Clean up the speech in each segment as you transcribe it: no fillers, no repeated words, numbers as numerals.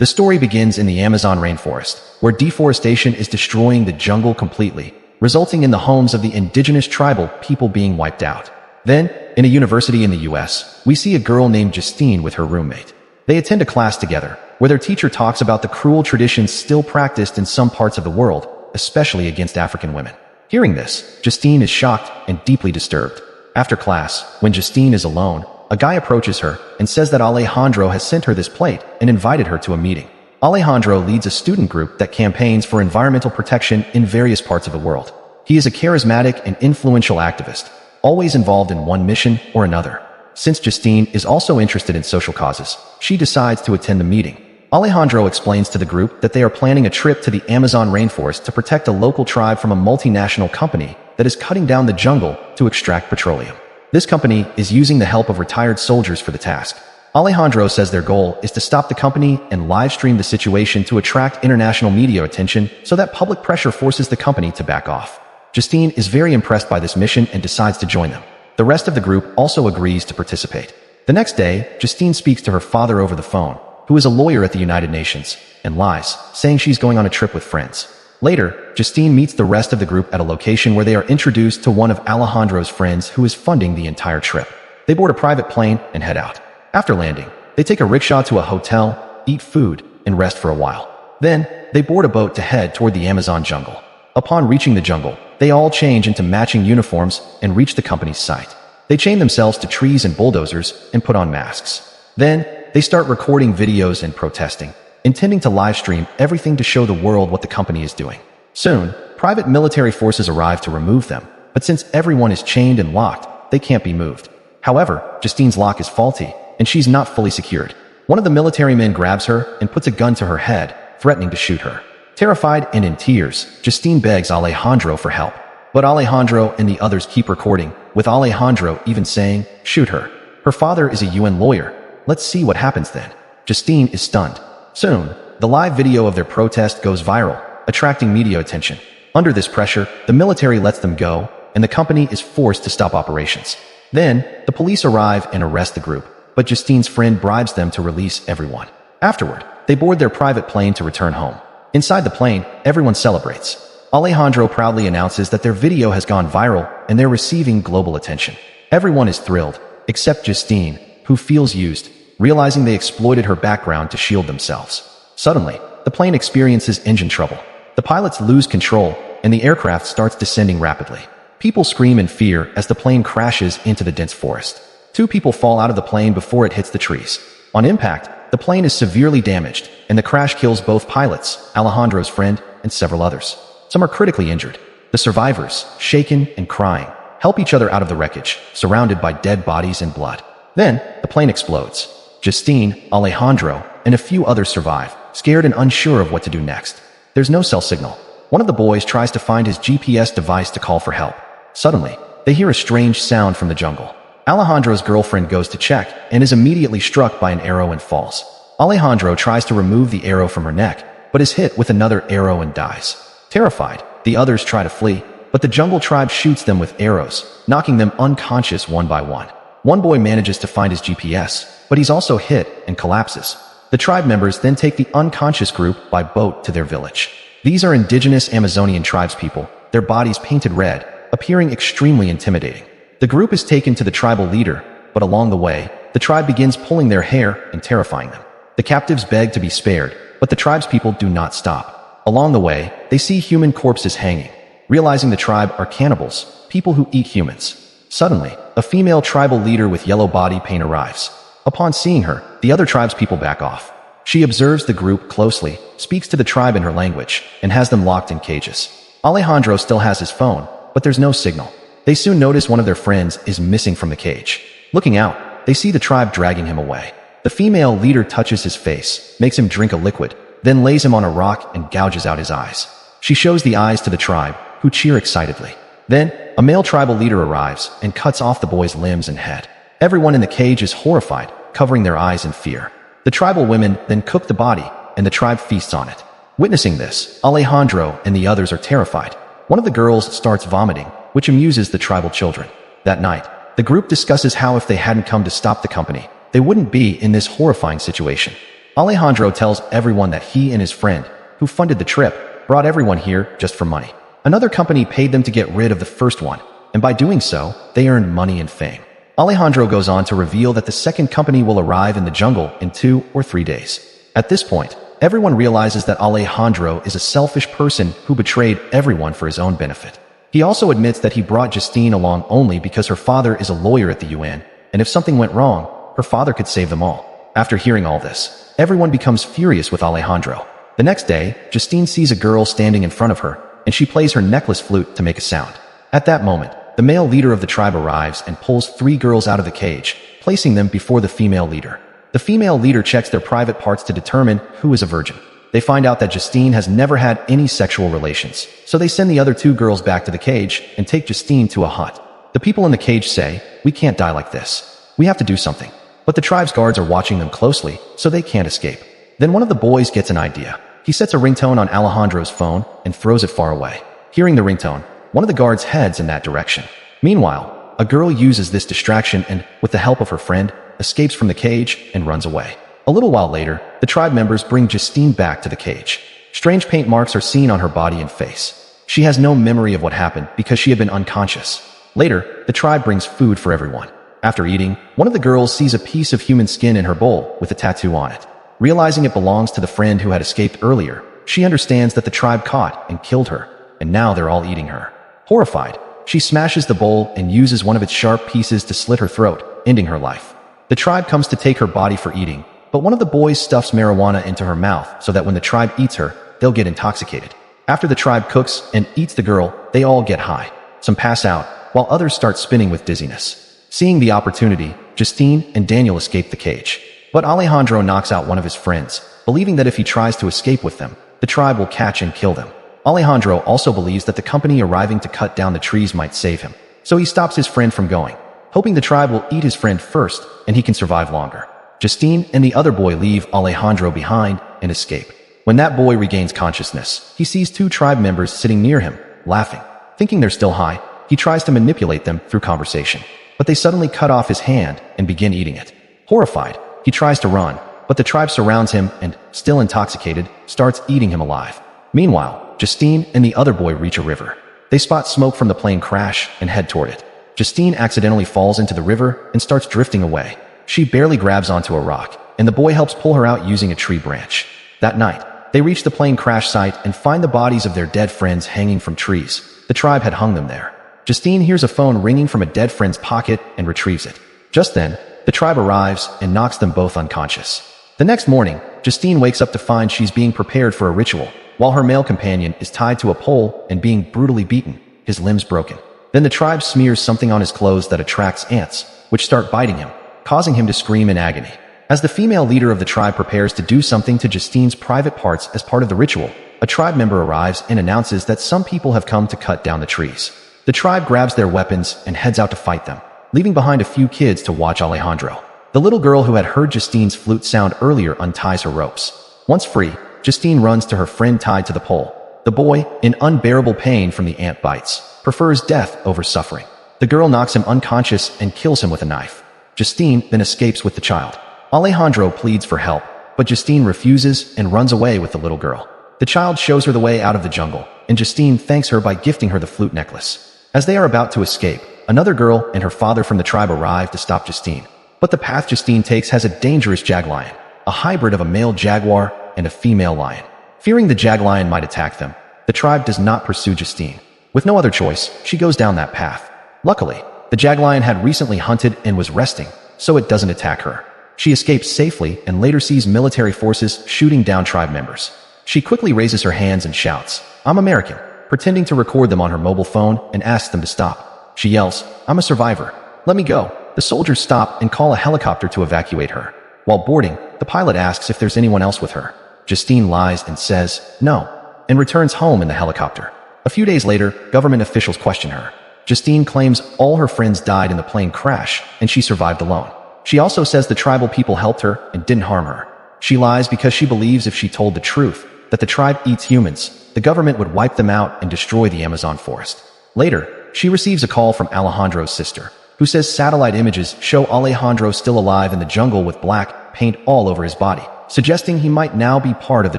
The story begins in the Amazon rainforest, where deforestation is destroying the jungle completely, resulting in the homes of the indigenous tribal people being wiped out. Then, in a university in the US, we see a girl named Justine with her roommate. They attend a class together, where their teacher talks about the cruel traditions still practiced in some parts of the world, especially against African women. Hearing this, Justine is shocked and deeply disturbed. After class, when Justine is alone, a guy approaches her and says that Alejandro has sent her this plate and invited her to a meeting. Alejandro leads a student group that campaigns for environmental protection in various parts of the world. He is a charismatic and influential activist, always involved in one mission or another. Since Justine is also interested in social causes, she decides to attend the meeting. Alejandro explains to the group that they are planning a trip to the Amazon rainforest to protect a local tribe from a multinational company that is cutting down the jungle to extract petroleum. This company is using the help of retired soldiers for the task. Alejandro says their goal is to stop the company and live stream the situation to attract international media attention so that public pressure forces the company to back off. Justine is very impressed by this mission and decides to join them. The rest of the group also agrees to participate. The next day, Justine speaks to her father over the phone, who is a lawyer at the United Nations, and lies, saying she's going on a trip with friends. Later, Justine meets the rest of the group at a location where they are introduced to one of Alejandro's friends who is funding the entire trip. They board a private plane and head out. After landing, they take a rickshaw to a hotel, eat food, and rest for a while. Then, they board a boat to head toward the Amazon jungle. Upon reaching the jungle, they all change into matching uniforms and reach the company's site. They chain themselves to trees and bulldozers and put on masks. Then, they start recording videos and protesting, intending to live stream everything to show the world what the company is doing. Soon, private military forces arrive to remove them, but since everyone is chained and locked, they can't be moved. However, Justine's lock is faulty, and she's not fully secured. One of the military men grabs her and puts a gun to her head, threatening to shoot her. Terrified and in tears, Justine begs Alejandro for help. But Alejandro and the others keep recording, with Alejandro even saying, "Shoot her. Her father is a UN lawyer. Let's see what happens then." Justine is stunned. Soon, the live video of their protest goes viral, attracting media attention. Under this pressure, the military lets them go, and the company is forced to stop operations. Then, the police arrive and arrest the group, but Justine's friend bribes them to release everyone. Afterward, they board their private plane to return home. Inside the plane, everyone celebrates. Alejandro proudly announces that their video has gone viral and they're receiving global attention. Everyone is thrilled, except Justine, who feels used, realizing they exploited her background to shield themselves. Suddenly, the plane experiences engine trouble. The pilots lose control, and the aircraft starts descending rapidly. People scream in fear as the plane crashes into the dense forest. 2 people fall out of the plane before it hits the trees. On impact, the plane is severely damaged, and the crash kills both pilots, Alejandro's friend, and several others. Some are critically injured. The survivors, shaken and crying, help each other out of the wreckage, surrounded by dead bodies and blood. Then, the plane explodes. Justine, Alejandro, and a few others survive, scared and unsure of what to do next. There's no cell signal. One of the boys tries to find his GPS device to call for help. Suddenly, they hear a strange sound from the jungle. Alejandro's girlfriend goes to check and is immediately struck by an arrow and falls. Alejandro tries to remove the arrow from her neck, but is hit with another arrow and dies. Terrified, the others try to flee, but the jungle tribe shoots them with arrows, knocking them unconscious one by one. One boy manages to find his GPS, but he's also hit and collapses. The tribe members then take the unconscious group by boat to their village. These are indigenous Amazonian tribespeople, their bodies painted red, appearing extremely intimidating. The group is taken to the tribal leader, but along the way, the tribe begins pulling their hair and terrifying them. The captives beg to be spared, but the tribespeople do not stop. Along the way, they see human corpses hanging. Realizing the tribe are cannibals, people who eat humans. Suddenly, a female tribal leader with yellow body paint arrives. Upon seeing her, the other tribespeople back off. She observes the group closely, speaks to the tribe in her language, and has them locked in cages. Alejandro still has his phone, but there's no signal. They soon notice one of their friends is missing from the cage. Looking out, they see the tribe dragging him away. The female leader touches his face, makes him drink a liquid, then lays him on a rock and gouges out his eyes. She shows the eyes to the tribe, who cheer excitedly. Then, a male tribal leader arrives and cuts off the boy's limbs and head. Everyone in the cage is horrified, covering their eyes in fear. The tribal women then cook the body, and the tribe feasts on it. Witnessing this, Alejandro and the others are terrified. One of the girls starts vomiting, which amuses the tribal children. That night, the group discusses how if they hadn't come to stop the company, they wouldn't be in this horrifying situation. Alejandro tells everyone that he and his friend, who funded the trip, brought everyone here just for money. Another company paid them to get rid of the first one, and by doing so, they earned money and fame. Alejandro goes on to reveal that the second company will arrive in the jungle in 2 or 3 days. At this point, everyone realizes that Alejandro is a selfish person who betrayed everyone for his own benefit. He also admits that he brought Justine along only because her father is a lawyer at the UN, and if something went wrong, her father could save them all. After hearing all this, everyone becomes furious with Alejandro. The next day, Justine sees a girl standing in front of her, and she plays her necklace flute to make a sound. At that moment, the male leader of the tribe arrives and pulls 3 girls out of the cage, placing them before the female leader. The female leader checks their private parts to determine who is a virgin. They find out that Justine has never had any sexual relations, so they send the other 2 girls back to the cage and take Justine to a hut. The people in the cage say, "We can't die like this. We have to do something." But the tribe's guards are watching them closely, so they can't escape. Then one of the boys gets an idea. He sets a ringtone on Alejandro's phone and throws it far away. Hearing the ringtone, one of the guards heads in that direction. Meanwhile, a girl uses this distraction and, with the help of her friend, escapes from the cage and runs away. A little while later, the tribe members bring Justine back to the cage. Strange paint marks are seen on her body and face. She has no memory of what happened because she had been unconscious. Later, the tribe brings food for everyone. After eating, one of the girls sees a piece of human skin in her bowl with a tattoo on it. Realizing it belongs to the friend who had escaped earlier, she understands that the tribe caught and killed her, and now they're all eating her. Horrified, she smashes the bowl and uses one of its sharp pieces to slit her throat, ending her life. The tribe comes to take her body for eating, but one of the boys stuffs marijuana into her mouth so that when the tribe eats her, they'll get intoxicated. After the tribe cooks and eats the girl, they all get high. Some pass out, while others start spinning with dizziness. Seeing the opportunity, Justine and Daniel escape the cage. But Alejandro knocks out one of his friends, believing that if he tries to escape with them, the tribe will catch and kill them. Alejandro also believes that the company arriving to cut down the trees might save him, so he stops his friend from going, hoping the tribe will eat his friend first and he can survive longer. Justine and the other boy leave Alejandro behind and escape. When that boy regains consciousness, he sees 2 tribe members sitting near him, laughing. Thinking they're still high, he tries to manipulate them through conversation, but they suddenly cut off his hand and begin eating it. Horrified, he tries to run, but the tribe surrounds him and, still intoxicated, starts eating him alive. Meanwhile, Justine and the other boy reach a river. They spot smoke from the plane crash and head toward it. Justine accidentally falls into the river and starts drifting away. She barely grabs onto a rock, and the boy helps pull her out using a tree branch. That night, they reach the plane crash site and find the bodies of their dead friends hanging from trees. The tribe had hung them there. Justine hears a phone ringing from a dead friend's pocket and retrieves it. Just then, the tribe arrives and knocks them both unconscious. The next morning, Justine wakes up to find she's being prepared for a ritual, while her male companion is tied to a pole and being brutally beaten, his limbs broken. Then the tribe smears something on his clothes that attracts ants, which start biting him, causing him to scream in agony. As the female leader of the tribe prepares to do something to Justine's private parts as part of the ritual, a tribe member arrives and announces that some people have come to cut down the trees. The tribe grabs their weapons and heads out to fight them, leaving behind a few kids to watch Alejandro. The little girl who had heard Justine's flute sound earlier unties her ropes. Once free, Justine runs to her friend tied to the pole. The boy, in unbearable pain from the ant bites, prefers death over suffering. The girl knocks him unconscious and kills him with a knife. Justine then escapes with the child. Alejandro pleads for help, but Justine refuses and runs away with the little girl. The child shows her the way out of the jungle, and Justine thanks her by gifting her the flute necklace. As they are about to escape, another girl and her father from the tribe arrive to stop Justine. But the path Justine takes has a dangerous jaguar, a hybrid of a male jaguar and a female lion. Fearing the jaguar might attack them, the tribe does not pursue Justine. With no other choice, she goes down that path. Luckily, the jaguar had recently hunted and was resting, so it doesn't attack her. She escapes safely and later sees military forces shooting down tribe members. She quickly raises her hands and shouts, "I'm American," pretending to record them on her mobile phone and asks them to stop. She yells, "I'm a survivor. Let me go." The soldiers stop and call a helicopter to evacuate her. While boarding, the pilot asks if there's anyone else with her. Justine lies and says, "No," and returns home in the helicopter. A few days later, government officials question her. Justine claims all her friends died in the plane crash and she survived alone. She also says the tribal people helped her and didn't harm her. She lies because she believes if she told the truth, that the tribe eats humans, the government would wipe them out and destroy the Amazon forest. Later, she receives a call from Alejandro's sister, who says satellite images show Alejandro still alive in the jungle with black paint all over his body, suggesting he might now be part of the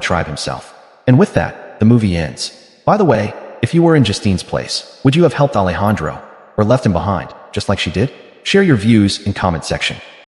tribe himself. And with that, the movie ends. By the way, if you were in Justine's place, would you have helped Alejandro? Or left him behind, just like she did? Share your views in comment section.